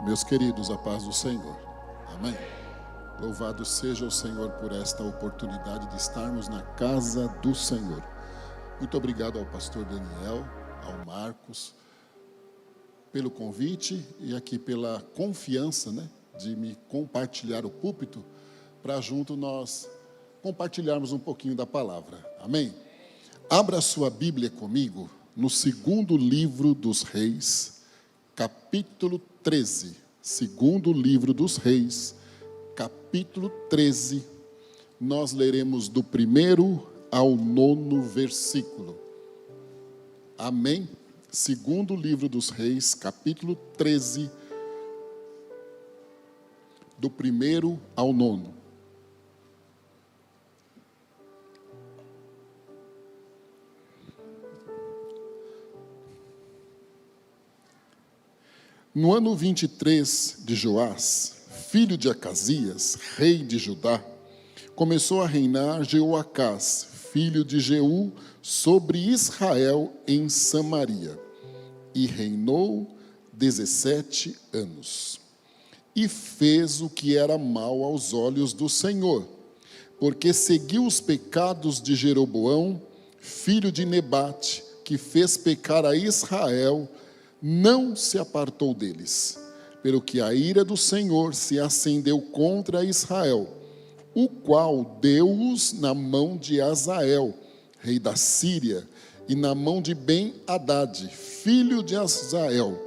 Meus queridos, a paz do Senhor. Amém. Louvado seja o Senhor por esta oportunidade de estarmos na casa do Senhor. Muito obrigado ao pastor Daniel, ao Marcos, pelo convite e aqui pela confiança, de me compartilhar o púlpito para junto nós compartilharmos um pouquinho da palavra. Amém? Abra sua Bíblia comigo no segundo livro dos Reis, capítulo 13. Segundo livro dos Reis, capítulo 13. Nós leremos do 1º ao 9º versículo. Amém? Segundo livro dos Reis, capítulo 13, do 1º ao 9º. No ano 23 de Joás, filho de Acasias, rei de Judá, começou a reinar Jeoacás, filho de Jeú, sobre Israel em Samaria, e reinou 17 anos. E fez o que era mal aos olhos do Senhor, porque seguiu os pecados de Jeroboão, filho de Nebate, que fez pecar a Israel, não se apartou deles, pelo que a ira do Senhor se acendeu contra Israel, o qual deu-os na mão de Azael, rei da Síria, e na mão de Ben-Hadad, filho de Azael,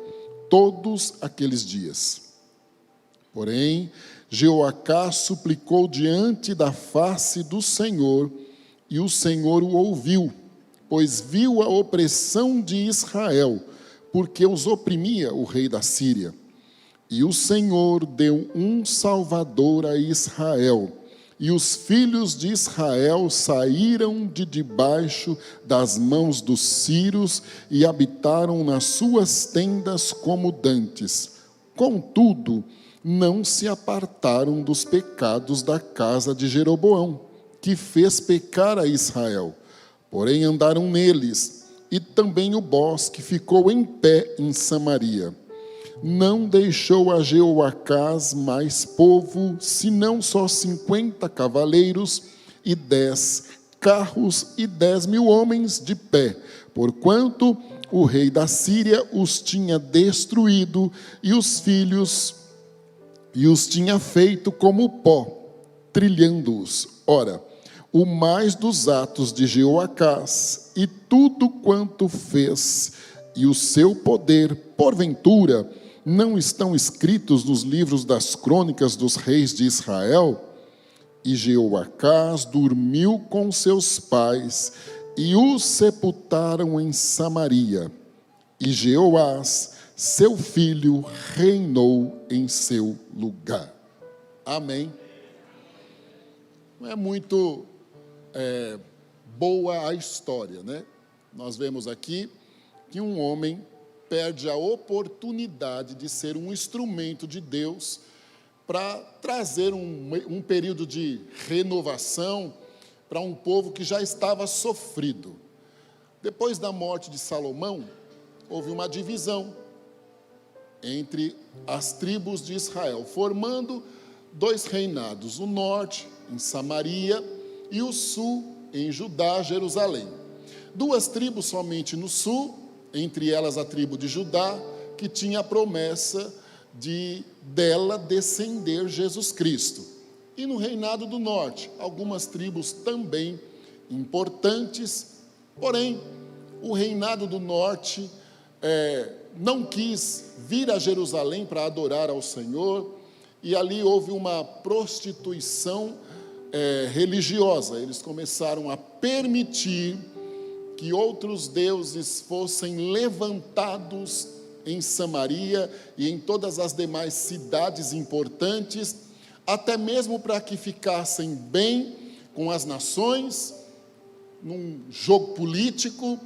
todos aqueles dias. Porém, Jeoacás suplicou diante da face do Senhor, e o Senhor o ouviu, pois viu a opressão de Israel, porque os oprimia o rei da Síria. E o Senhor deu um salvador a Israel, e os filhos de Israel saíram de debaixo das mãos dos sírios e habitaram nas suas tendas como dantes. Contudo, não se apartaram dos pecados da casa de Jeroboão, que fez pecar a Israel, porém andaram neles, e também o bosque ficou em pé em Samaria. Não deixou a Jeoacás mais povo, senão só 50 cavaleiros e 10 carros e 10.000 homens de pé, porquanto o rei da Síria os tinha destruído e os filhos e os tinha feito como pó, trilhando-os. Ora, o mais dos atos de Jeoacás e tudo quanto fez, e o seu poder, porventura, não estão escritos nos livros das crônicas dos reis de Israel? E Jeoacás dormiu com seus pais, e os sepultaram em Samaria. E Jeoás, seu filho, reinou em seu lugar. Amém. Não é muito boa a história, Nós vemos aqui que um homem perde a oportunidade de ser um instrumento de Deus para trazer um período de renovação para um povo que já estava sofrido. Depois da morte de Salomão, houve uma divisão entre as tribos de Israel, formando 2 reinados, o norte em Samaria e o sul em Judá, Jerusalém. 2 tribos somente no sul, entre elas a tribo de Judá, que tinha a promessa de dela descender Jesus Cristo. E no reinado do norte, algumas tribos também importantes, porém, o reinado do norte não quis vir a Jerusalém para adorar ao Senhor, e ali houve uma prostituição religiosa. Eles começaram a permitir que outros deuses fossem levantados em Samaria e em todas as demais cidades importantes, até mesmo para que ficassem bem com as nações, num jogo político,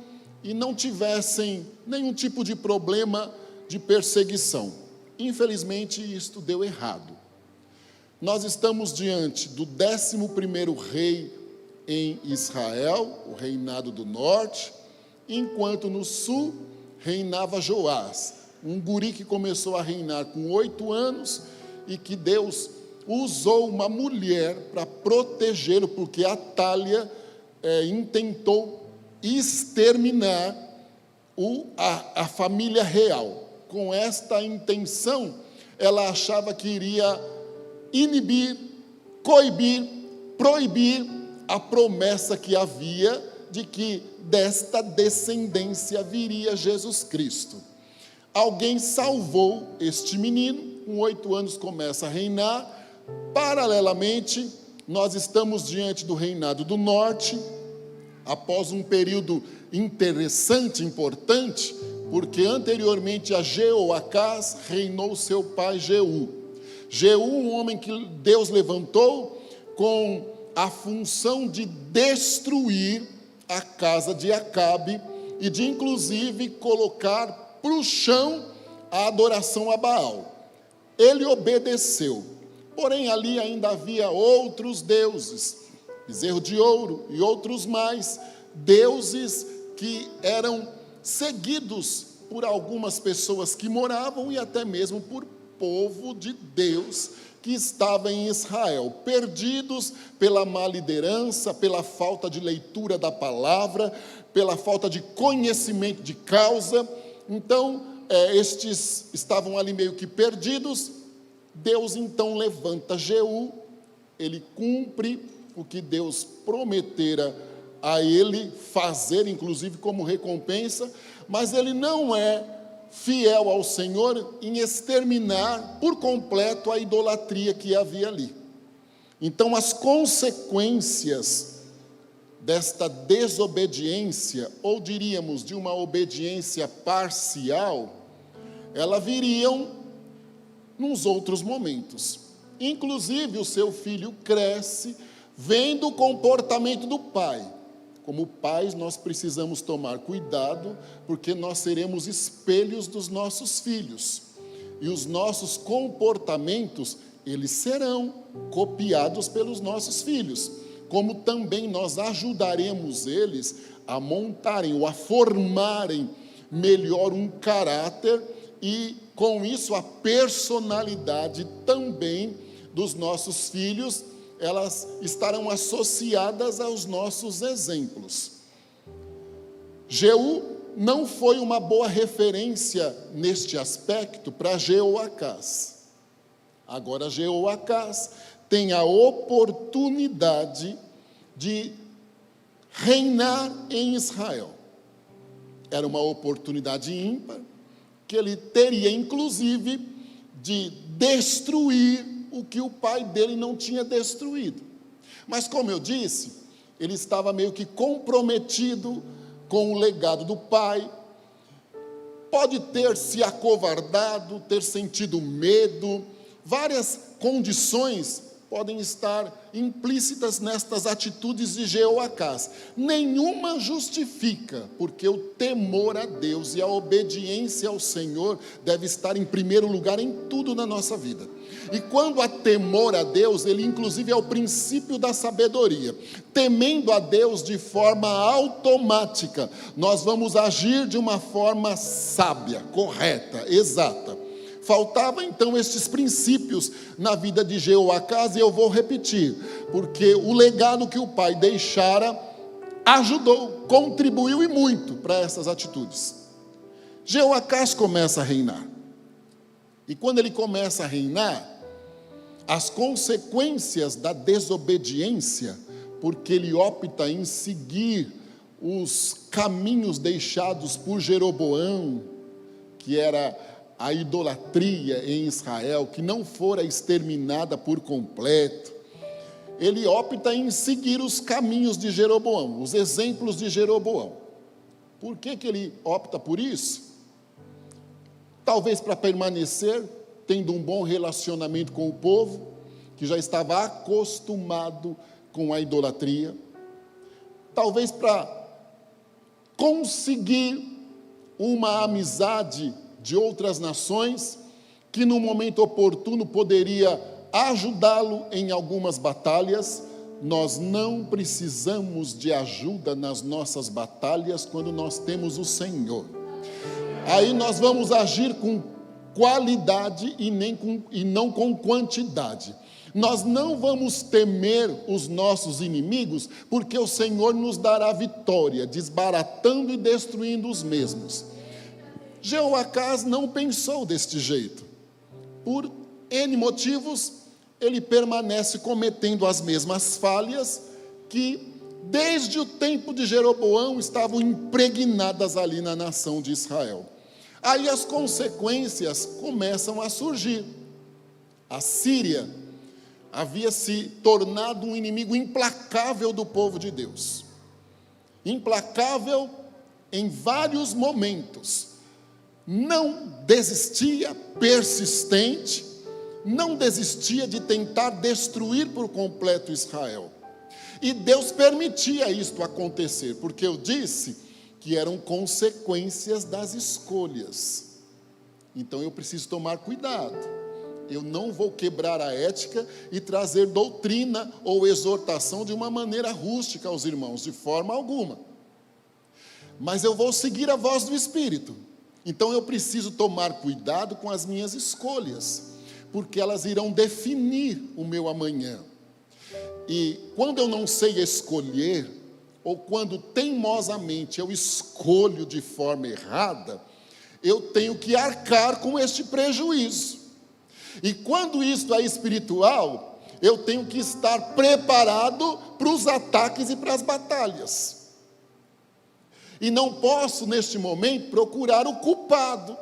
e não tivessem nenhum tipo de problema de perseguição. Infelizmente, isto deu errado. Nós estamos diante do 11º rei em Israel, o reinado do norte, enquanto no sul reinava Joás, um guri que começou a reinar com 8 anos e que Deus usou uma mulher para protegê-lo, porque Atália intentou exterminar a família real. Com esta intenção, ela achava que iria inibir, coibir, proibir a promessa que havia de que desta descendência viria Jesus Cristo. Alguém salvou este menino, com 8 anos começa a reinar. Paralelamente, nós estamos diante do reinado do norte, após um período interessante, importante, porque anteriormente a Jeoacás reinou seu pai Jeú. Jeú, um homem que Deus levantou com a função de destruir a casa de Acabe e de inclusive colocar para o chão a adoração a Baal. Ele obedeceu, porém ali ainda havia outros deuses, bezerro de ouro e outros mais, deuses que eram seguidos por algumas pessoas que moravam e até mesmo por povo de Deus que estava em Israel, perdidos pela má liderança, pela falta de leitura da palavra, pela falta de conhecimento de causa. Então, estes estavam ali meio que perdidos. Deus então levanta Jeú, ele cumpre o que Deus prometera a ele fazer, inclusive como recompensa, mas ele não é fiel ao Senhor em exterminar por completo a idolatria que havia ali. Então, as consequências desta desobediência, ou diríamos de uma obediência parcial, elas viriam nos outros momentos. Inclusive, o seu filho cresce, vendo o comportamento do pai. Como pais, nós precisamos tomar cuidado, porque nós seremos espelhos dos nossos filhos. E os nossos comportamentos, eles serão copiados pelos nossos filhos. Como também nós ajudaremos eles a montarem ou a formarem melhor um caráter e, com isso, a personalidade também dos nossos filhos, elas estarão associadas aos nossos exemplos. Jeú não foi uma boa referência neste aspecto para Jeoacás. Agora Jeoacás tem a oportunidade de reinar em Israel. Era uma oportunidade ímpar, que ele teria inclusive de destruir o que o pai dele não tinha destruído. Mas, como eu disse, ele estava meio que comprometido com o legado do pai. Pode ter se acovardado, ter sentido medo. Várias condições podem estar implícitas nestas atitudes de Jeoacás. Nenhuma justifica, porque o temor a Deus e a obediência ao Senhor deve estar em primeiro lugar em tudo na nossa vida. E quando há temor a Deus, ele inclusive é o princípio da sabedoria. Temendo a Deus de forma automática, nós vamos agir de uma forma sábia, correta, exata. Faltavam então estes princípios na vida de Jeoacás, e eu vou repetir, porque o legado que o pai deixara ajudou, contribuiu e muito para essas atitudes. Jeoacás começa a reinar, e quando ele começa a reinar, as consequências da desobediência, porque ele opta em seguir os caminhos deixados por Jeroboão, que era a idolatria em Israel, que não fora exterminada por completo. Ele opta em seguir os caminhos de Jeroboão, os exemplos de Jeroboão. Por que ele opta por isso? Talvez para permanecer, tendo um bom relacionamento com o povo, que já estava acostumado com a idolatria. Talvez para conseguir uma amizade de outras nações, que no momento oportuno poderia ajudá-lo em algumas batalhas. Nós não precisamos de ajuda nas nossas batalhas quando nós temos o Senhor. Aí nós vamos agir com qualidade e não com quantidade. Nós não vamos temer os nossos inimigos, porque o Senhor nos dará vitória, desbaratando e destruindo os mesmos. Jeoacás não pensou deste jeito. Por N motivos, ele permanece cometendo as mesmas falhas que, desde o tempo de Jeroboão, estavam impregnadas ali na nação de Israel. Aí as consequências começam a surgir. A Síria havia se tornado um inimigo implacável do povo de Deus. Implacável em vários momentos. Não desistia, persistente, não desistia de tentar destruir por completo Israel. E Deus permitia isto acontecer, porque eu disse que eram consequências das escolhas. Então eu preciso tomar cuidado. Eu não vou quebrar a ética e trazer doutrina ou exortação de uma maneira rústica aos irmãos, de forma alguma. Mas eu vou seguir a voz do Espírito. Então eu preciso tomar cuidado com as minhas escolhas, porque elas irão definir o meu amanhã. E quando eu não sei escolher, ou quando teimosamente eu escolho de forma errada, eu tenho que arcar com este prejuízo. E quando isto é espiritual, eu tenho que estar preparado para os ataques e para as batalhas. E não posso, neste momento, procurar o culpado,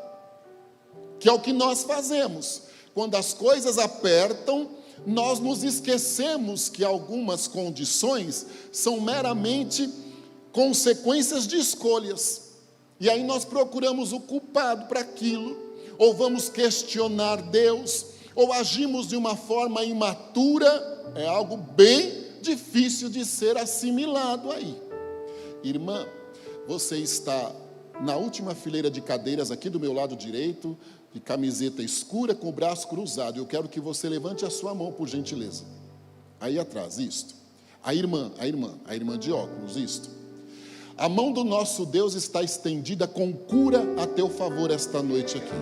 que é o que nós fazemos. Quando as coisas apertam, nós nos esquecemos que algumas condições são meramente consequências de escolhas. E aí nós procuramos o culpado para aquilo, ou vamos questionar Deus, ou agimos de uma forma imatura. É algo bem difícil de ser assimilado aí. Irmã, você está na última fileira de cadeiras aqui do meu lado direito, de camiseta escura com o braço cruzado. Eu quero que você levante a sua mão, por gentileza. Aí atrás, isto. A irmã de óculos, isto. A mão do nosso Deus está estendida com cura a teu favor esta noite aqui.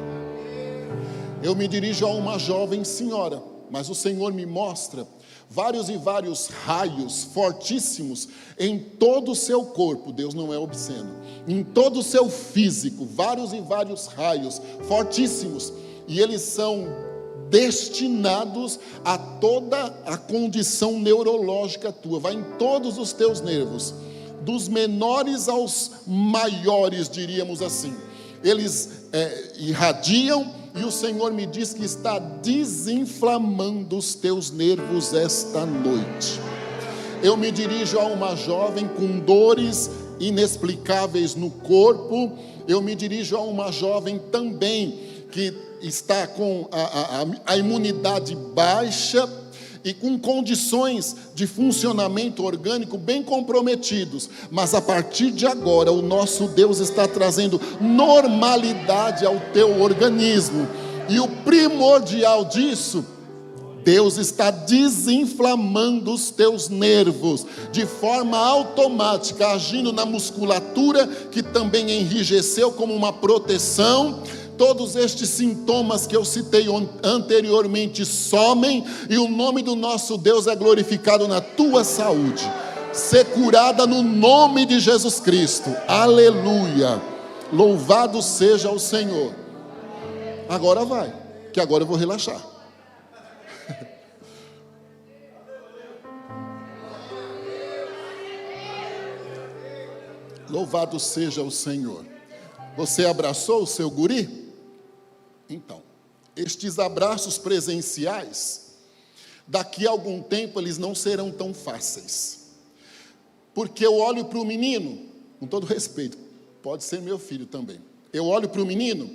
Eu me dirijo a uma jovem senhora, mas o Senhor me mostra vários e vários raios fortíssimos em todo o seu corpo. Deus não é obsceno. Em todo o seu físico, vários e vários raios fortíssimos. E eles são destinados a toda a condição neurológica tua. Vai em todos os teus nervos, dos menores aos maiores, diríamos assim. Eles irradiam. E o Senhor me diz que está desinflamando os teus nervos esta noite. Eu me dirijo a uma jovem com dores inexplicáveis no corpo. Eu me dirijo a uma jovem também que está com a imunidade baixa e com condições de funcionamento orgânico bem comprometidos. Mas a partir de agora, o nosso Deus está trazendo normalidade ao teu organismo. E o primordial disso, Deus está desinflamando os teus nervos, de forma automática, agindo na musculatura, que também enrijeceu como uma proteção. Todos estes sintomas que eu citei anteriormente somem, e o nome do nosso Deus é glorificado na tua saúde. Ser curada no nome de Jesus Cristo. Aleluia. Louvado seja o Senhor. Agora vai, que agora eu vou relaxar. Louvado seja o Senhor. Você abraçou o seu guri? Então, estes abraços presenciais, daqui a algum tempo eles não serão tão fáceis. Porque eu olho para o menino, com todo respeito, pode ser meu filho também. Eu olho para o menino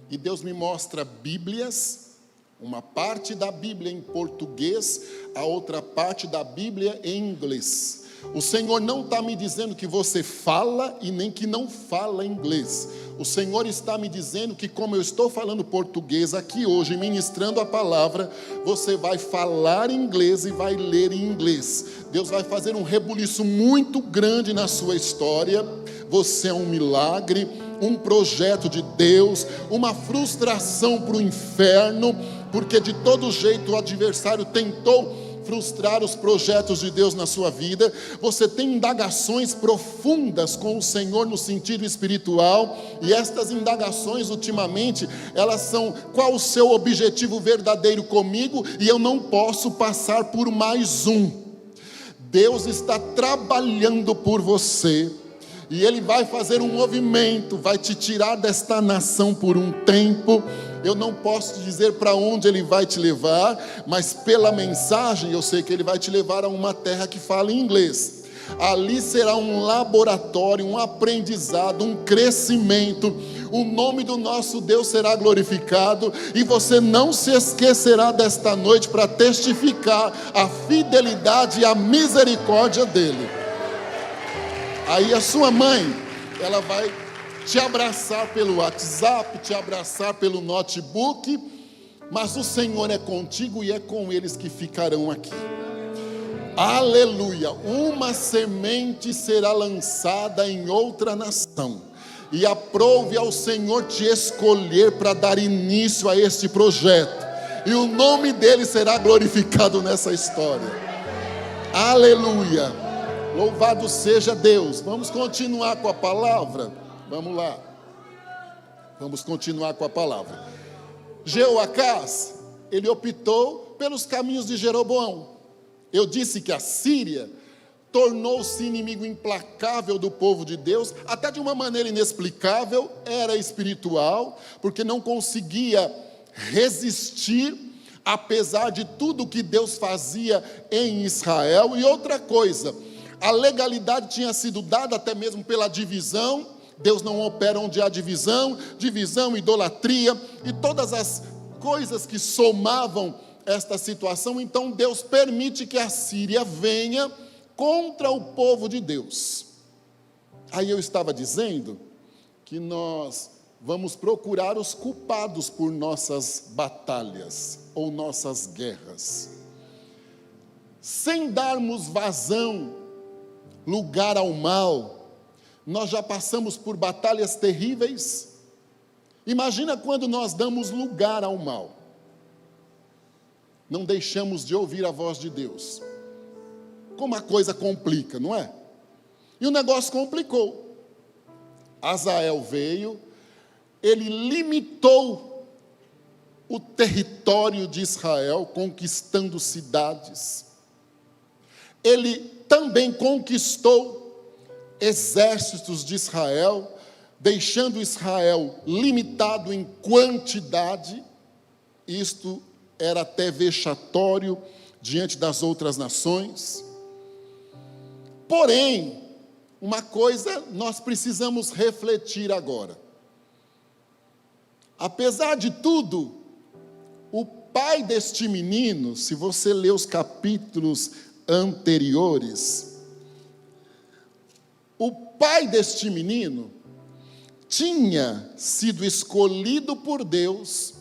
e Deus me mostra Bíblias, uma parte da Bíblia em português, a outra parte da Bíblia em inglês. O Senhor não está me dizendo que você fala e nem que não fala inglês. O Senhor está me dizendo que, como eu estou falando português aqui hoje, ministrando a palavra, você vai falar inglês e vai ler em inglês. Deus vai fazer um rebuliço muito grande na sua história. Você é um milagre. um projeto de Deus, uma frustração para o inferno, porque de todo jeito o adversário tentou frustrar os projetos de Deus na sua vida. Você tem indagações profundas com o Senhor no sentido espiritual, e estas indagações ultimamente, elas são: qual o seu objetivo verdadeiro comigo? E eu não posso passar por mais um. Deus está trabalhando por você, e Ele vai fazer um movimento, vai te tirar desta nação por um tempo. Eu não posso dizer para onde Ele vai te levar, mas pela mensagem eu sei que Ele vai te levar a uma terra que fala inglês. Ali será um laboratório, um aprendizado, um crescimento. O nome do nosso Deus será glorificado, e você não se esquecerá desta noite para testificar a fidelidade e a misericórdia dEle. Aí a sua mãe, ela vai te abraçar pelo WhatsApp, te abraçar pelo notebook, mas o Senhor é contigo e é com eles que ficarão aqui. Aleluia! Uma semente será lançada em outra nação, e aprove ao Senhor te escolher para dar início a este projeto, e o nome dele será glorificado nessa história. Aleluia! Louvado seja Deus. Vamos continuar com a palavra? Vamos lá. Vamos continuar com a palavra. Jeoacás, ele optou pelos caminhos de Jeroboão. Eu disse que a Síria tornou-se inimigo implacável do povo de Deus, até de uma maneira inexplicável. Era espiritual, porque não conseguia resistir, apesar de tudo que Deus fazia em Israel. E outra coisa, a legalidade tinha sido dada até mesmo pela divisão. Deus não opera onde há divisão, idolatria e todas as coisas que somavam esta situação. Então Deus permite que a Síria venha contra o povo de Deus. Aí eu estava dizendo que nós vamos procurar os culpados por nossas batalhas ou nossas guerras, sem darmos vazão, lugar ao mal. Nós já passamos por batalhas terríveis. Imagina quando nós damos lugar ao mal, não deixamos de ouvir a voz de Deus. Como a coisa complica, não é? E o negócio complicou. Azael veio, ele limitou o território de Israel, conquistando cidades. Ele também conquistou exércitos de Israel, deixando Israel limitado em quantidade. Isto era até vexatório diante das outras nações. Porém, uma coisa nós precisamos refletir agora. Apesar de tudo, o pai deste menino, se você ler os capítulos anteriores, o pai deste menino tinha sido escolhido por Deus,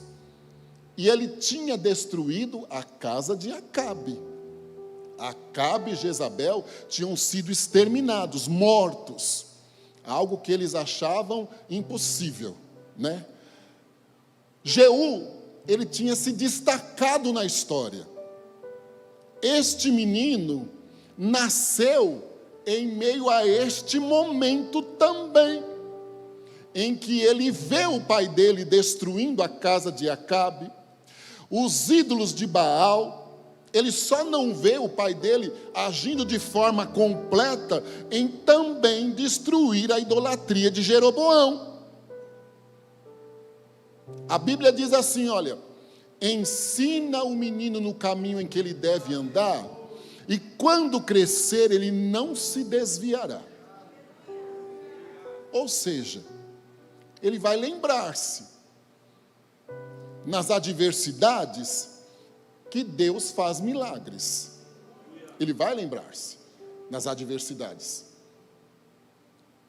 e ele tinha destruído a casa de Acabe. Acabe e Jezabel tinham sido exterminados, mortos, algo que eles achavam impossível, né? Jeú, ele tinha se destacado na história. Este menino nasceu em meio a este momento também, em que ele vê o pai dele destruindo a casa de Acabe, os ídolos de Baal. Ele só não vê o pai dele agindo de forma completa em também destruir a idolatria de Jeroboão. A Bíblia diz assim, olha: ensina o menino no caminho em que ele deve andar, e quando crescer ele não se desviará. Ou seja, ele vai lembrar-se nas adversidades que Deus faz milagres. Ele vai lembrar-se nas adversidades.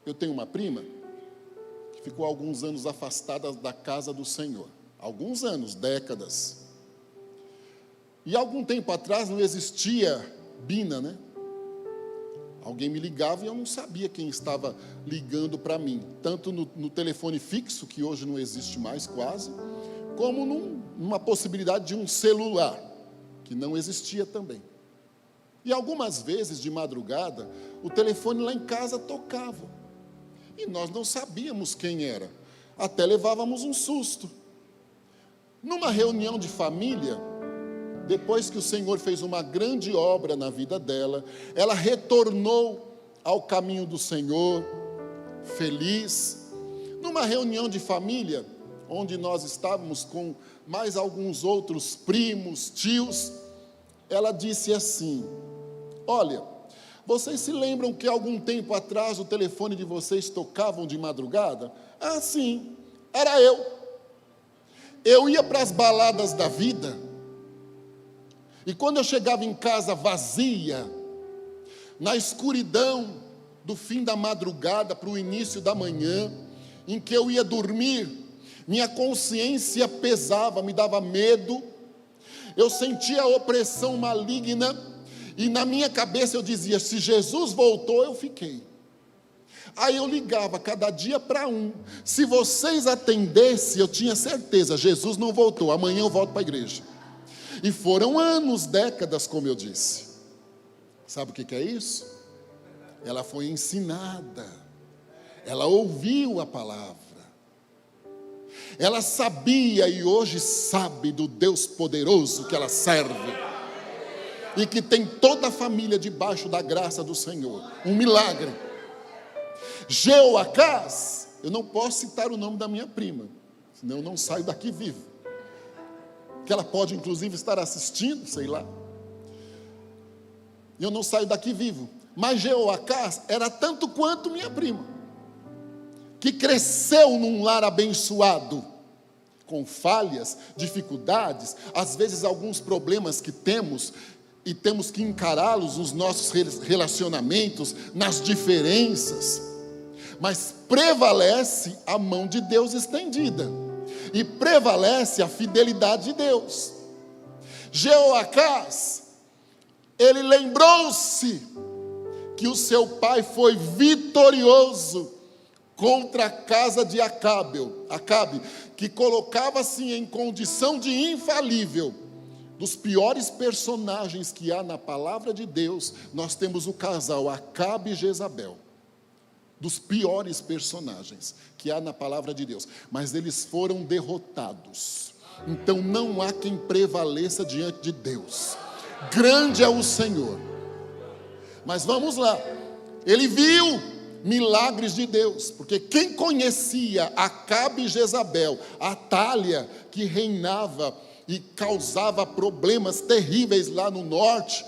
Eu tenho uma prima que ficou alguns anos afastada da casa do Senhor. Alguns anos, décadas. E algum tempo atrás não existia Bina, né? Alguém me ligava e eu não sabia quem estava ligando para mim, tanto no telefone fixo, que hoje não existe mais quase, como numa possibilidade de um celular, que não existia também. E algumas vezes, de madrugada, o telefone lá em casa tocava, e nós não sabíamos quem era, até levávamos um susto. Numa reunião de família, depois que o Senhor fez uma grande obra na vida dela, ela retornou ao caminho do Senhor, feliz. Numa reunião de família, onde nós estávamos com mais alguns outros primos, tios, ela disse assim: olha, vocês se lembram que algum tempo atrás o telefone de vocês tocavam de madrugada? Ah, sim, era eu. Eu ia para as baladas da vida, e quando eu chegava em casa vazia, na escuridão do fim da madrugada para o início da manhã, em que eu ia dormir, minha consciência pesava, me dava medo, eu sentia a opressão maligna, e na minha cabeça eu dizia: se Jesus voltou, eu fiquei. Aí eu ligava cada dia para um. Se vocês atendessem, eu tinha certeza, Jesus não voltou, amanhã eu volto para a igreja. E foram anos, décadas, como eu disse. Sabe o que é isso? Ela foi ensinada, ela ouviu a palavra, ela sabia e hoje sabe do Deus poderoso que ela serve, e que tem toda a família debaixo da graça do Senhor. Um milagre. Jeoacás, eu não posso citar o nome da minha prima, senão eu não saio daqui vivo, que ela pode inclusive estar assistindo, sei lá, eu não saio daqui vivo. Mas Jeoacás era tanto quanto minha prima, que cresceu num lar abençoado, com falhas, dificuldades, às vezes alguns problemas que temos, e temos que encará-los nos nossos relacionamentos, nas diferenças, mas prevalece a mão de Deus estendida, e prevalece a fidelidade de Deus. Jeoacás, ele lembrou-se que o seu pai foi vitorioso contra a casa de Acabe, que colocava-se em condição de infalível. Dos piores personagens que há na palavra de Deus, nós temos o casal Acabe e Jezabel. Dos piores personagens que há na palavra de Deus, mas eles foram derrotados. Então não há quem prevaleça diante de Deus. Grande é o Senhor. Mas vamos lá, ele viu milagres de Deus, porque quem conhecia Acabe e Jezabel, Atália, que reinava e causava problemas terríveis lá no norte,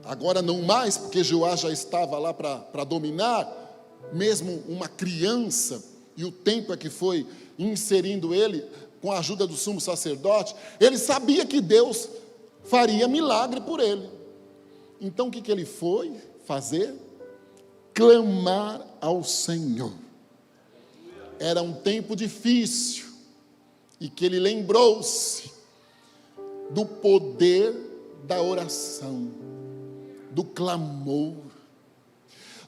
agora não mais, porque Joás já estava lá para dominar, mesmo uma criança, e o tempo é que foi inserindo ele, com a ajuda do sumo sacerdote, ele sabia que Deus faria milagre por ele. Então o que ele foi fazer? Clamar ao Senhor. Era um tempo difícil, e que ele lembrou-se do poder da oração, do clamor,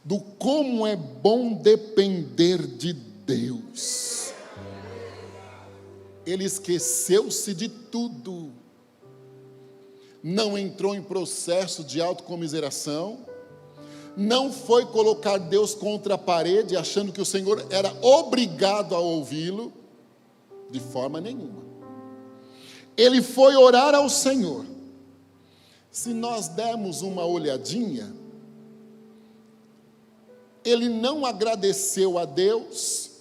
do como é bom depender de Deus. Ele esqueceu-se de tudo, não entrou em processo de autocomiseração, não foi colocar Deus contra a parede, achando que o Senhor era obrigado a ouvi-lo, de forma nenhuma. Ele foi orar ao Senhor. Se nós dermos uma olhadinha, ele não agradeceu a Deus,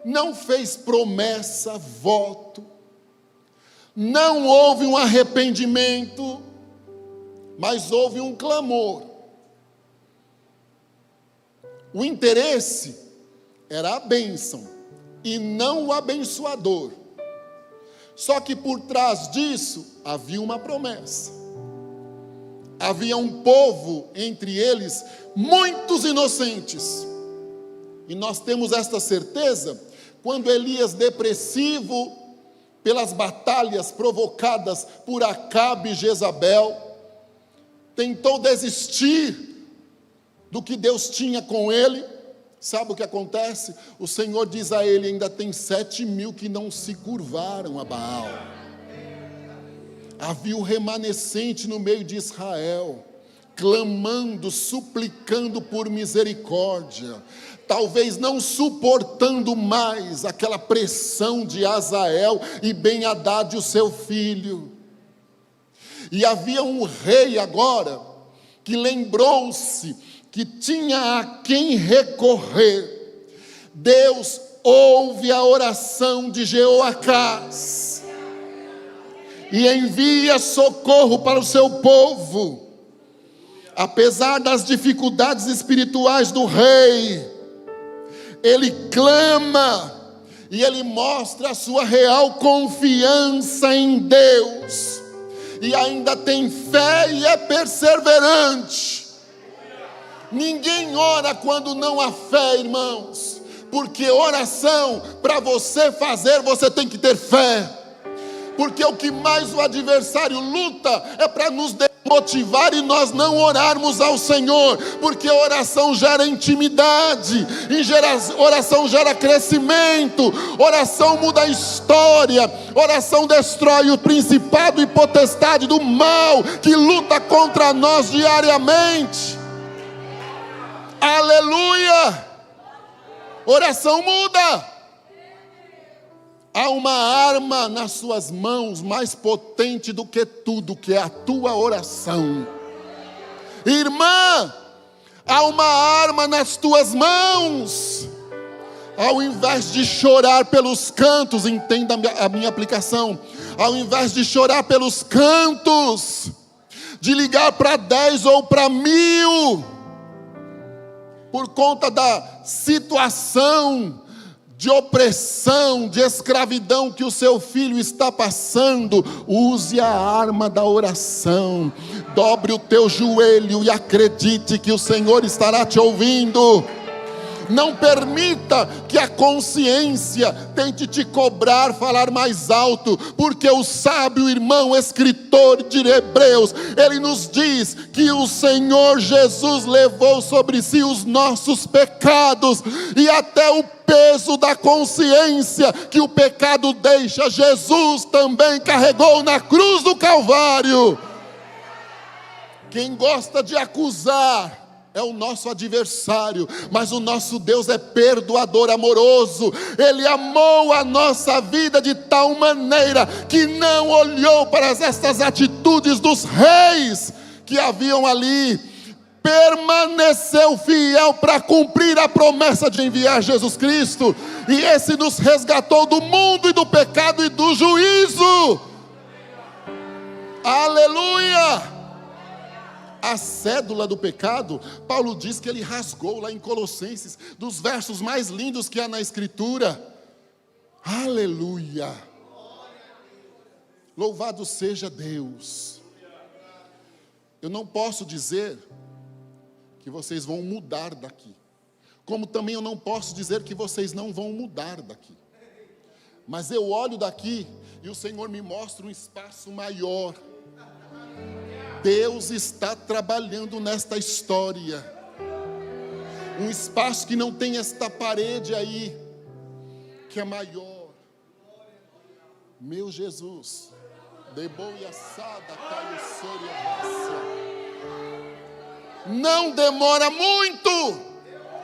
não fez promessa, voto, não houve um arrependimento, mas houve um clamor. O interesse era a bênção e não o abençoador. Só que por trás disso havia uma promessa. Havia um povo, entre eles, muitos inocentes. E nós temos esta certeza quando Elias, depressivo pelas batalhas provocadas por Acabe e Jezabel, tentou desistir do que Deus tinha com ele, sabe o que acontece? O Senhor diz a ele: ainda tem 7.000 que não se curvaram a Baal. Havia o remanescente no meio de Israel, clamando, suplicando por misericórdia, talvez não suportando mais aquela pressão de Azael e Ben-Hadad, o seu filho. E havia um rei agora, que lembrou-se que tinha a quem recorrer. Deus ouve a oração de Jeoacás e envia socorro para o seu povo. Apesar das dificuldades espirituais do rei, ele clama e ele mostra a sua real confiança em Deus, e ainda tem fé e é perseverante. Ninguém ora quando não há fé, irmãos, porque oração, para você fazer, você tem que ter fé, porque o que mais o adversário luta é para nos desmotivar e nós não orarmos ao Senhor, porque oração gera intimidade, e oração gera crescimento, oração muda a história, oração destrói o principado e potestade do mal que luta contra nós diariamente. Aleluia! Oração muda. Há uma arma nas suas mãos mais potente do que tudo, que é a tua oração. Irmã, há uma arma nas tuas mãos. Ao invés de chorar pelos cantos, entenda a minha aplicação. Ao invés de chorar pelos cantos, de ligar para 10 ou para 1000, por conta da situação de opressão, de escravidão que o seu filho está passando, use a arma da oração. Dobre o teu joelho e acredite que o Senhor estará te ouvindo. Não permita que a consciência tente te cobrar falar mais alto, porque o sábio irmão escritor de Hebreus, ele nos diz que o Senhor Jesus levou sobre si os nossos pecados, e até o peso da consciência que o pecado deixa, Jesus também carregou na cruz do Calvário. Quem gosta de acusar é o nosso adversário, mas o nosso Deus é perdoador, amoroso. Ele amou a nossa vida de tal maneira que não olhou para estas atitudes dos reis que haviam ali, permaneceu fiel para cumprir a promessa de enviar Jesus Cristo, e esse nos resgatou do mundo e do pecado e do juízo. Aleluia! A cédula do pecado, Paulo diz que ele rasgou lá em Colossenses, dos versos mais lindos que há na Escritura. Aleluia! Louvado seja Deus. Eu não posso dizer que vocês vão mudar daqui, como também eu não posso dizer que vocês não vão mudar daqui, mas eu olho daqui e o Senhor me mostra um espaço maior. Deus está trabalhando nesta história, um espaço que não tem esta parede aí, que é maior. Meu Jesus, não demora muito,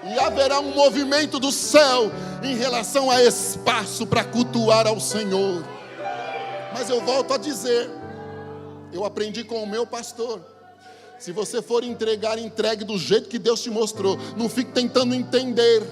e haverá um movimento do céu em relação a espaço para cultuar ao Senhor. Mas eu volto a dizer, eu aprendi com o meu pastor: se você for entregar, entregue do jeito que Deus te mostrou. Não fique tentando entender,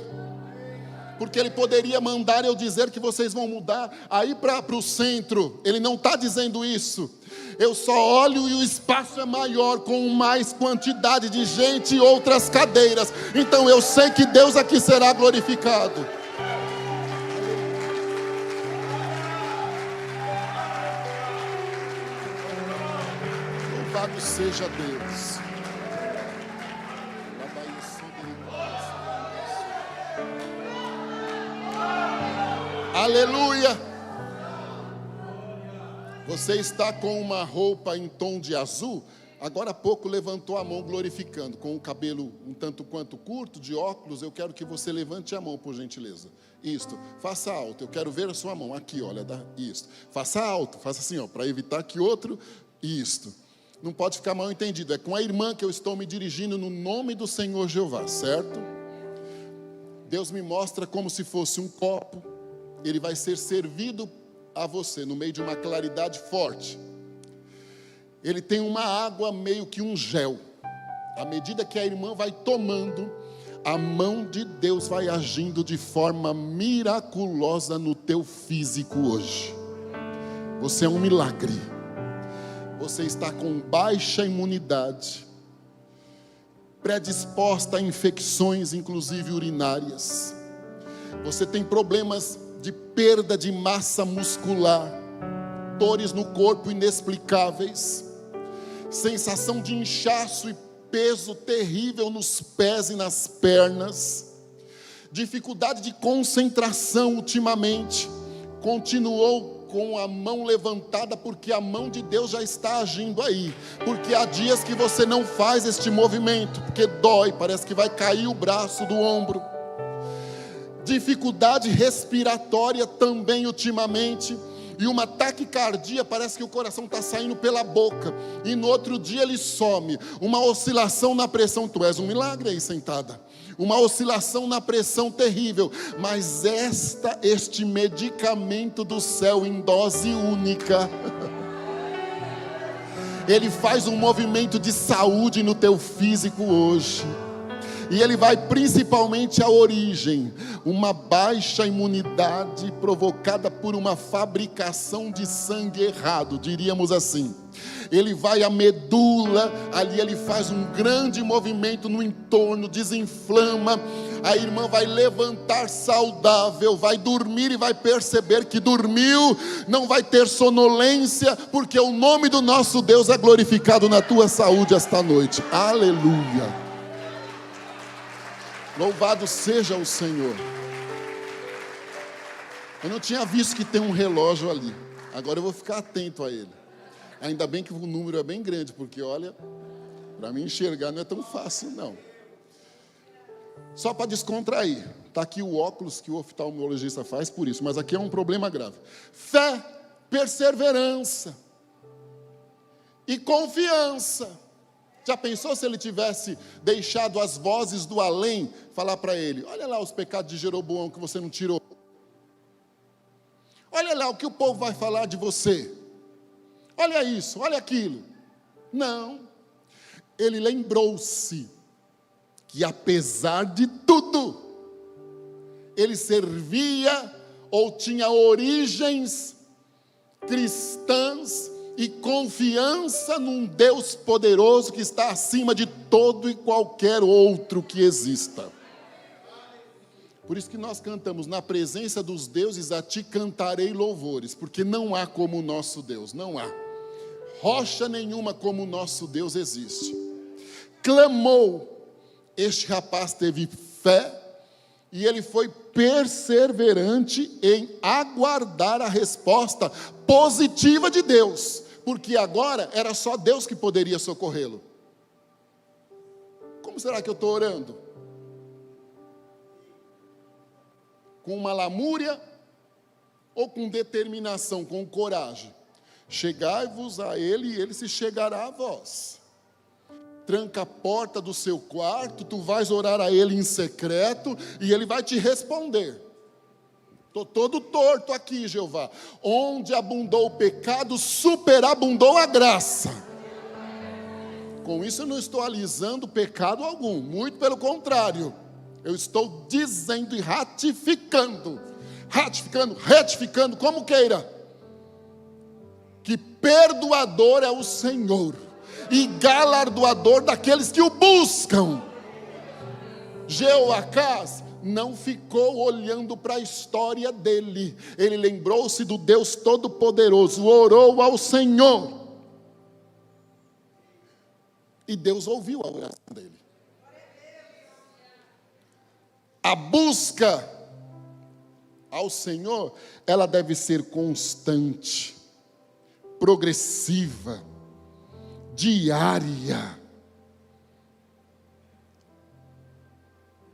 porque Ele poderia mandar eu dizer que vocês vão mudar aí para o centro. Ele não está dizendo isso. Eu só olho e o espaço é maior, com mais quantidade de gente e outras cadeiras. Então eu sei que Deus aqui será glorificado. Louvado seja Deus. Aleluia. Você está com uma roupa em tom de azul? agora há pouco levantou a mão glorificando, com o cabelo um tanto quanto curto, de óculos. Eu quero que você levante a mão, por gentileza. Isto, faça alto, eu quero ver a sua mão, aqui, olha, isto. Faça alto, faça assim, ó, para evitar que outro, isto. Não pode ficar mal entendido, é com a irmã que eu estou me dirigindo no nome do Senhor Jeová, certo? Deus me mostra como se fosse um copo, ele vai ser servido a você, no meio de uma claridade forte. Ele tem uma água meio que um gel. À medida que a irmã vai tomando, a mão de Deus vai agindo de forma miraculosa no teu físico hoje. Você é um milagre. Você está com baixa imunidade, predisposta a infecções, inclusive urinárias. Você tem problemas de perda de massa muscular, dores no corpo inexplicáveis, sensação de inchaço e peso terrível nos pés e nas pernas, dificuldade de concentração ultimamente. Continuou com a mão levantada, porque a mão de Deus já está agindo aí, porque há dias que você não faz este movimento, porque dói, parece que vai cair o braço do ombro. Dificuldade respiratória também ultimamente, e uma taquicardia, parece que o coração está saindo pela boca, e no outro dia ele some. Uma oscilação na pressão, tu és um milagre aí sentada, uma oscilação na pressão terrível, mas este medicamento do céu em dose única, ele faz um movimento de saúde no teu físico hoje. E ele vai principalmente à origem, uma baixa imunidade provocada por uma fabricação de sangue errado, diríamos assim. Ele vai à medula, ali ele faz um grande movimento no entorno, desinflama. A irmã vai levantar saudável, vai dormir e vai perceber que dormiu, não vai ter sonolência, porque o nome do nosso Deus é glorificado na tua saúde esta noite. Aleluia! Louvado seja o Senhor. Eu não tinha visto que tem um relógio ali. Agora eu vou ficar atento a ele. Ainda bem que o número é bem grande, porque olha, para mim enxergar não é tão fácil não. Só para descontrair. Está aqui o óculos que o oftalmologista faz por isso, mas aqui é um problema grave. Fé, perseverança e confiança. Já pensou se ele tivesse deixado as vozes do além falar para ele: olha lá os pecados de Jeroboão que você não tirou. Olha lá o que o povo vai falar de você. Olha isso, olha aquilo. Não. Ele lembrou-se que apesar de tudo, ele servia ou tinha origens cristãs e confiança num Deus poderoso que está acima de todo e qualquer outro que exista. Por isso que nós cantamos: na presença dos deuses a ti cantarei louvores, porque não há como o nosso Deus, não há. Rocha nenhuma como o nosso Deus existe. Clamou, este rapaz teve fé, e ele foi perseverante em aguardar a resposta positiva de Deus, porque agora era só Deus que poderia socorrê-lo. Como será que eu estou orando? Com uma lamúria ou com determinação, com coragem? Chegai-vos a ele e ele se chegará a vós. Tranca a porta do seu quarto, tu vais orar a ele em secreto e ele vai te responder. Estou todo torto aqui, Jeová. Onde abundou o pecado, superabundou a graça. Com isso eu não estou alisando pecado algum, muito pelo contrário. Eu estou dizendo e ratificando, retificando, como queira, que perdoador é o Senhor e galardoador daqueles que o buscam. Jeoacás não ficou olhando para a história dele, ele lembrou-se do Deus Todo-Poderoso, orou ao Senhor, e Deus ouviu a oração dele. A busca ao Senhor, ela deve ser constante, progressiva, diária.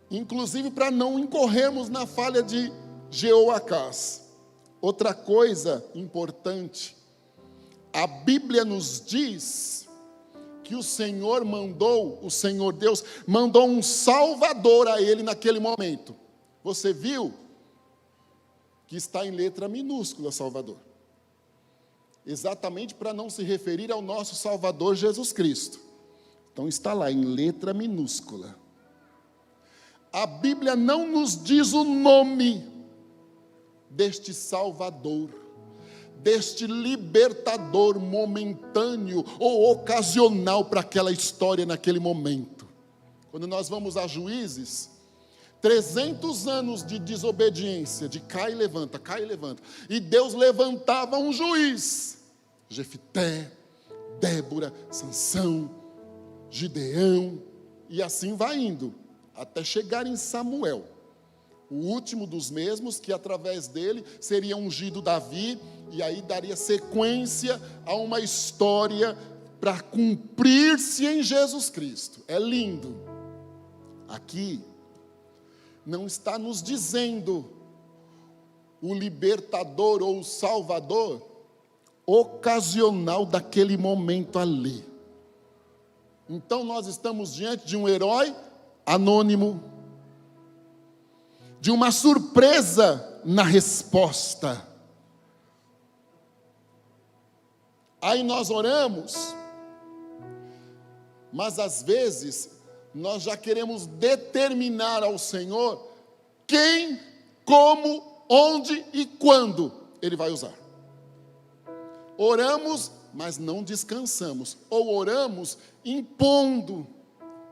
Inclusive para não incorrermos na falha de Jeoacás. Outra coisa importante, a Bíblia nos diz que o Senhor Deus mandou um Salvador a ele naquele momento. Você viu que está em letra minúscula Salvador. Exatamente para não se referir ao nosso Salvador Jesus Cristo. Então está lá em letra minúscula. A Bíblia não nos diz o nome deste Salvador, deste libertador momentâneo ou ocasional para aquela história naquele momento. Quando nós vamos a Juízes, 300 anos de desobediência, de cai e levanta, e Deus levantava um juiz, Jefité, Débora, Sansão, Gideão, e assim vai indo, até chegar em Samuel, o último dos mesmos, que através dele seria ungido Davi, e aí daria sequência a uma história para cumprir-se em Jesus Cristo. É lindo. Aqui não está nos dizendo o libertador ou o salvador ocasional daquele momento ali. Então nós estamos diante de um herói anônimo, de uma surpresa na resposta. Aí nós oramos, mas às vezes nós já queremos determinar ao Senhor quem, como, onde e quando Ele vai usar. Oramos, mas não descansamos, ou oramos impondo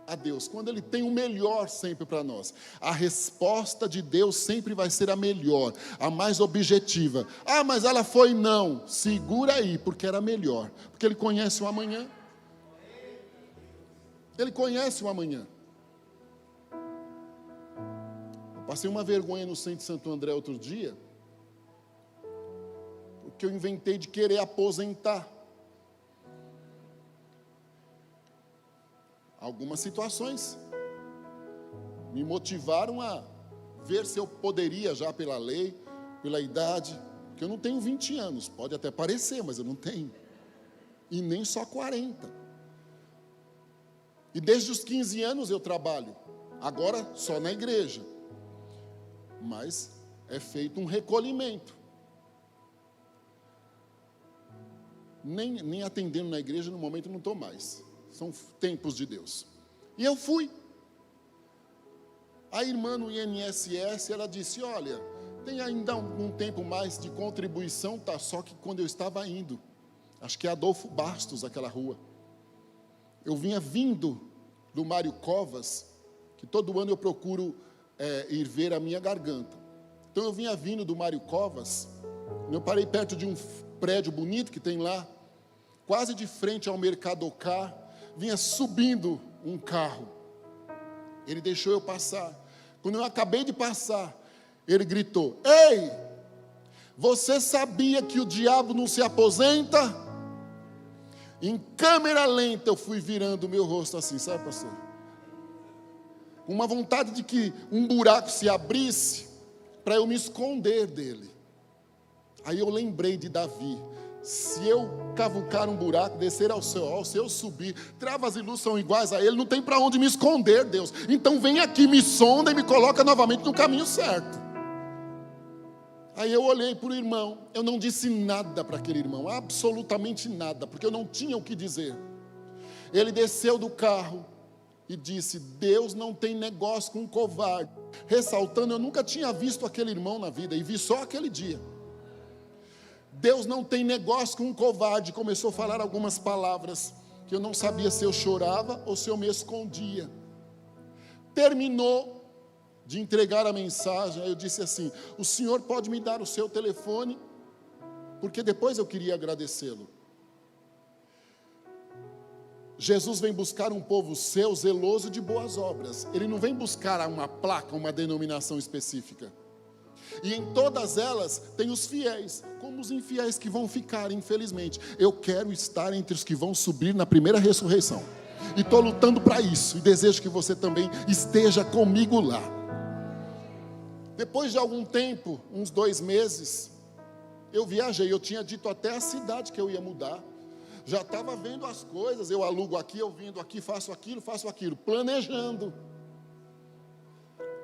a Deus, quando Ele tem o melhor sempre para nós. A resposta de Deus sempre vai ser a melhor, a mais objetiva. Ah, mas ela foi não. Segura aí, porque era melhor. Porque Ele conhece o amanhã. Ele conhece o amanhã. Eu passei uma vergonha no centro de Santo André outro dia, porque eu inventei de querer aposentar. Algumas situações me motivaram a ver se eu poderia já pela lei, pela idade, porque eu não tenho 20 anos, pode até parecer, mas eu não tenho, e nem só 40. E desde os 15 anos eu trabalho, agora só na igreja, mas é feito um recolhimento. Nem atendendo na igreja no momento eu não estou mais. São tempos de Deus. E eu fui. A irmã no INSS, ela disse, olha, tem ainda um tempo mais de contribuição, tá? Só que quando eu estava indo, acho que é Adolfo Bastos, aquela rua, eu vinha vindo do Mário Covas, que todo ano eu procuro ir ver a minha garganta. Então eu vinha vindo do Mário Covas, eu parei perto de um prédio bonito que tem lá, quase de frente ao Mercadocar, vinha subindo um carro. Ele deixou eu passar. Quando eu acabei de passar, ele gritou, ei, você sabia que o diabo não se aposenta? Em câmera lenta eu fui virando o meu rosto assim, sabe, pastor? Com uma vontade de que um buraco se abrisse, para eu me esconder dele. Aí eu lembrei de Davi. Se eu cavucar um buraco, descer ao céu, se eu subir, travas e luz são iguais a ele, não tem para onde me esconder, Deus. Então vem aqui, me sonda e me coloca novamente no caminho certo. Aí eu olhei para o irmão, eu não disse nada para aquele irmão, absolutamente nada, porque eu não tinha o que dizer. Ele desceu do carro e disse, Deus não tem negócio com um covarde. Ressaltando, eu nunca tinha visto aquele irmão na vida, e vi só aquele dia. Deus não tem negócio com um covarde. Começou a falar algumas palavras que eu não sabia se eu chorava ou se eu me escondia. Terminou de entregar a mensagem, eu disse assim, o senhor pode me dar o seu telefone? Porque depois eu queria agradecê-lo. Jesus vem buscar um povo seu, zeloso de boas obras. Ele não vem buscar uma placa, uma denominação específica. E em todas elas tem os fiéis, como os infiéis que vão ficar, infelizmente. Eu quero estar entre os que vão subir na primeira ressurreição. E estou lutando para isso. E desejo que você também esteja comigo lá. Depois de algum tempo, uns 2 meses, eu viajei. Eu tinha dito até a cidade que eu ia mudar. Já estava vendo as coisas. Eu alugo aqui, eu vindo aqui, faço aquilo, planejando.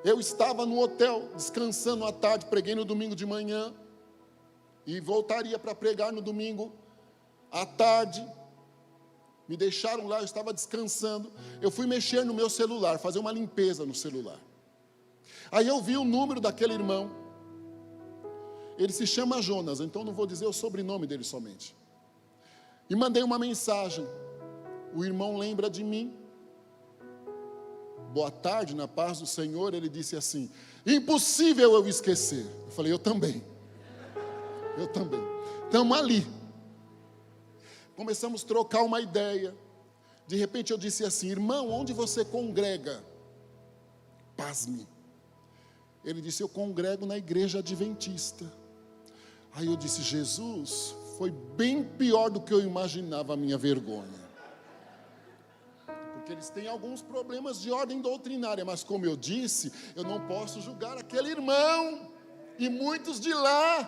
Eu estava no hotel, descansando à tarde, preguei no domingo de manhã, e voltaria para pregar no domingo à tarde. Me deixaram lá, eu estava descansando. Eu fui mexer no meu celular, fazer uma limpeza no celular. Aí eu vi o número daquele irmão. Ele se chama Jonas, então não vou dizer o sobrenome dele somente. E mandei uma mensagem. O irmão lembra de mim. Boa tarde, na paz do Senhor. Ele disse assim: impossível eu esquecer. Eu falei: eu também. Estamos ali. Começamos a trocar uma ideia. De repente eu disse assim: irmão, onde você congrega? Pasme. Ele disse: eu congrego na igreja adventista. Aí eu disse: Jesus, foi bem pior do que eu imaginava a minha vergonha. Porque eles têm alguns problemas de ordem doutrinária, mas como eu disse, eu não posso julgar aquele irmão, e muitos de lá,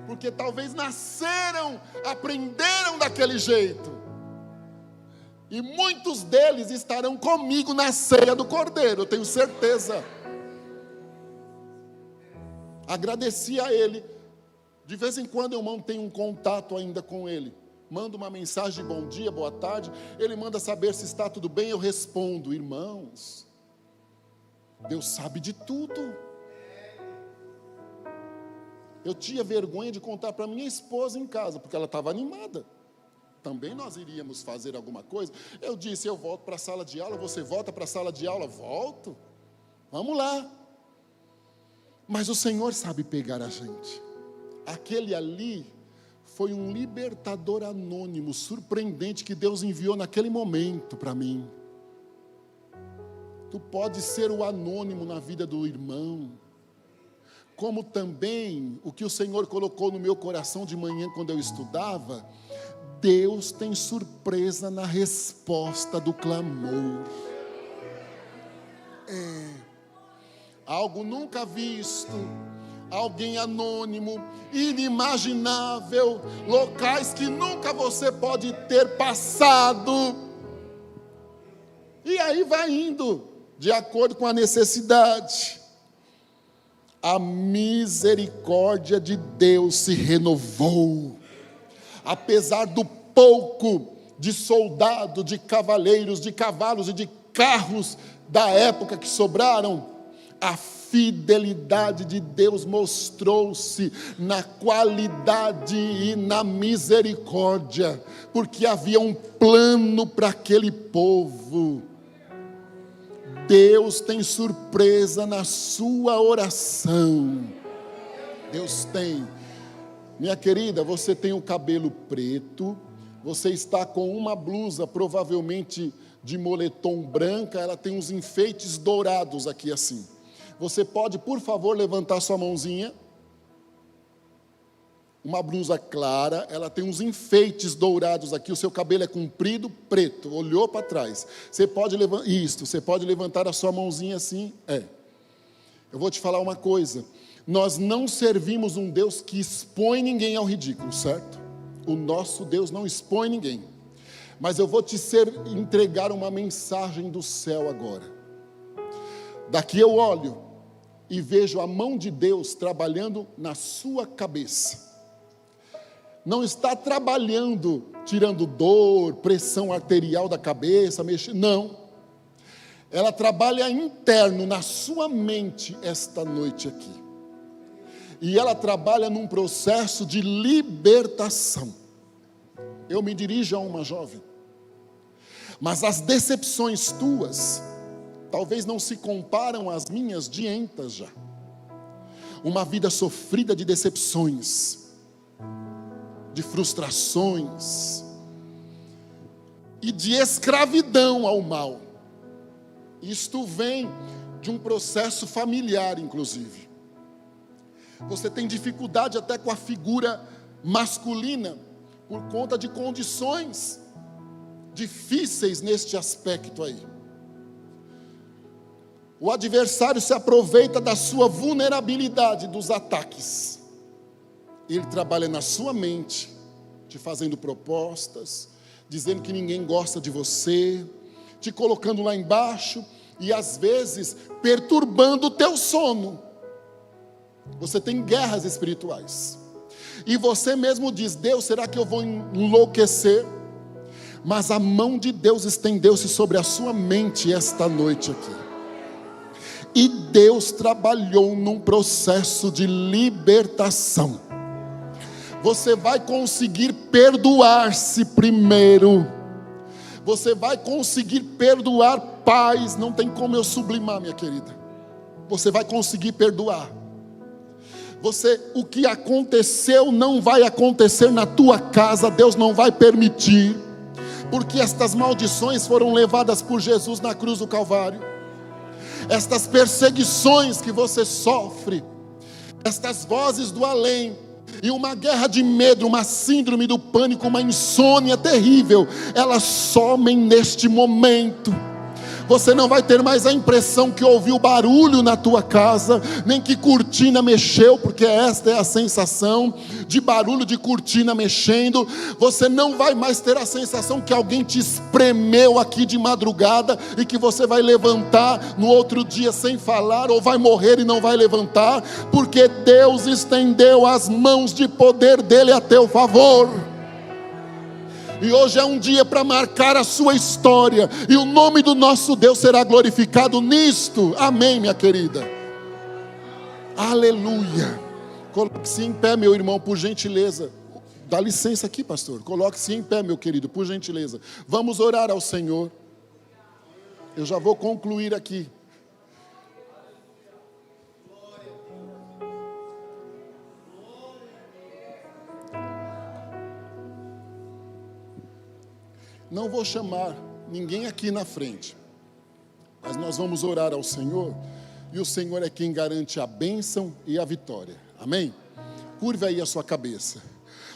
porque talvez nasceram, aprenderam daquele jeito, e muitos deles estarão comigo na ceia do Cordeiro, eu tenho certeza. Agradeci a ele, de vez em quando eu mantenho um contato ainda com ele. Manda uma mensagem de bom dia, boa tarde. Ele manda saber se está tudo bem, eu respondo: irmãos, Deus sabe de tudo. Eu tinha vergonha de contar para minha esposa em casa, porque ela estava animada. Também nós iríamos fazer alguma coisa. Eu disse: eu volto para a sala de aula. Você volta para a sala de aula? Volto. Vamos lá. Mas o Senhor sabe pegar a gente. Aquele ali foi um libertador anônimo, surpreendente, que Deus enviou naquele momento para mim. Tu pode ser o anônimo na vida do irmão, como também o que o Senhor colocou no meu coração de manhã quando eu estudava: Deus tem surpresa na resposta do clamor. Algo nunca visto, alguém anônimo, inimaginável, locais que nunca você pode ter passado. E aí vai indo, de acordo com a necessidade. A misericórdia de Deus se renovou. Apesar do pouco de soldado, de cavaleiros, de cavalos e de carros da época que sobraram, a fidelidade de Deus mostrou-se na qualidade e na misericórdia, porque havia um plano para aquele povo. Deus tem surpresa na sua oração. Deus tem. Minha querida, você tem o cabelo preto, você está com uma blusa provavelmente de moletom branca, ela tem uns enfeites dourados aqui assim. Você pode, por favor, levantar sua mãozinha? Uma blusa clara, ela tem uns enfeites dourados aqui, o seu cabelo é comprido, preto, olhou para trás. Você pode levantar, isso, você pode levantar a sua mãozinha assim, Eu vou te falar uma coisa, nós não servimos um Deus que expõe ninguém ao ridículo, certo? O nosso Deus não expõe ninguém. Mas eu vou te entregar uma mensagem do céu agora. Daqui eu olho e vejo a mão de Deus trabalhando na sua cabeça. Não está trabalhando, tirando dor, pressão arterial da cabeça, mexendo, não. Ela trabalha interno, na sua mente, esta noite aqui. E ela trabalha num processo de libertação. Eu me dirijo a uma jovem. Mas as decepções tuas talvez não se comparam às minhas dientas já. Uma vida sofrida de decepções, de frustrações e de escravidão ao mal. Isto vem de um processo familiar, inclusive. Você tem dificuldade até com a figura masculina, por conta de condições difíceis neste aspecto aí. O adversário se aproveita da sua vulnerabilidade, dos ataques. Ele trabalha na sua mente, te fazendo propostas, dizendo que ninguém gosta de você, te colocando lá embaixo e às vezes perturbando o teu sono. Você tem guerras espirituais. E você mesmo diz: Deus, será que eu vou enlouquecer? Mas a mão de Deus estendeu-se sobre a sua mente esta noite aqui. E Deus trabalhou num processo de libertação. Você vai conseguir perdoar-se primeiro. Você vai conseguir perdoar pais. Não tem como eu sublimar, minha querida. Você vai conseguir perdoar. O que aconteceu não vai acontecer na tua casa. Deus não vai permitir. Porque estas maldições foram levadas por Jesus na cruz do Calvário. Estas perseguições que você sofre, estas vozes do além, e uma guerra de medo, uma síndrome do pânico, uma insônia terrível, elas somem neste momento. Você não vai ter mais a impressão que ouviu barulho na tua casa, nem que cortina mexeu, porque esta é a sensação de barulho de cortina mexendo. Você não vai mais ter a sensação que alguém te espremeu aqui de madrugada e que você vai levantar no outro dia sem falar, ou vai morrer e não vai levantar, porque Deus estendeu as mãos de poder dele a teu favor. E hoje é um dia para marcar a sua história, e o nome do nosso Deus será glorificado nisto. Amém, minha querida. Aleluia. Coloque-se em pé, meu irmão, por gentileza. Dá licença aqui, pastor. Coloque-se em pé, meu querido, por gentileza. Vamos orar ao Senhor. Eu já vou concluir aqui. Não vou chamar ninguém aqui na frente, mas nós vamos orar ao Senhor, e o Senhor é quem garante a bênção e a vitória. Amém? Curva aí a sua cabeça.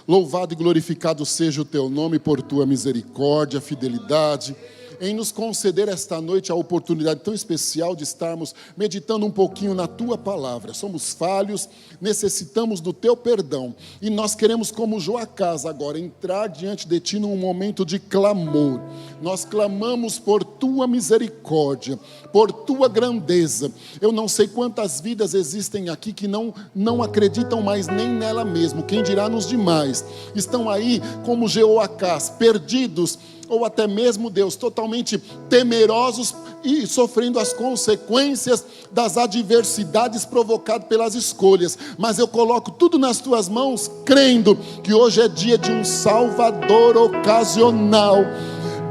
Louvado e glorificado seja o teu nome por tua misericórdia, fidelidade, em nos conceder esta noite a oportunidade tão especial de estarmos meditando um pouquinho na tua palavra. Somos falhos, necessitamos do teu perdão, e nós queremos, como Joacás agora, entrar diante de ti num momento de clamor. Nós clamamos por tua misericórdia, por tua grandeza. Eu não sei quantas vidas existem aqui que não acreditam mais nem nela mesmo, quem dirá nos demais. Estão aí como Joacás, perdidos, ou até mesmo, Deus, totalmente temerosos e sofrendo as consequências das adversidades provocadas pelas escolhas. Mas eu coloco tudo nas tuas mãos, crendo que hoje é dia de um Salvador ocasional,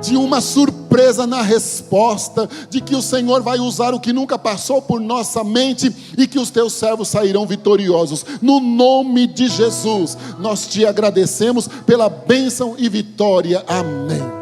de uma surpresa na resposta, de que o Senhor vai usar o que nunca passou por nossa mente, e que os teus servos sairão vitoriosos. No nome de Jesus, nós te agradecemos pela bênção e vitória. Amém.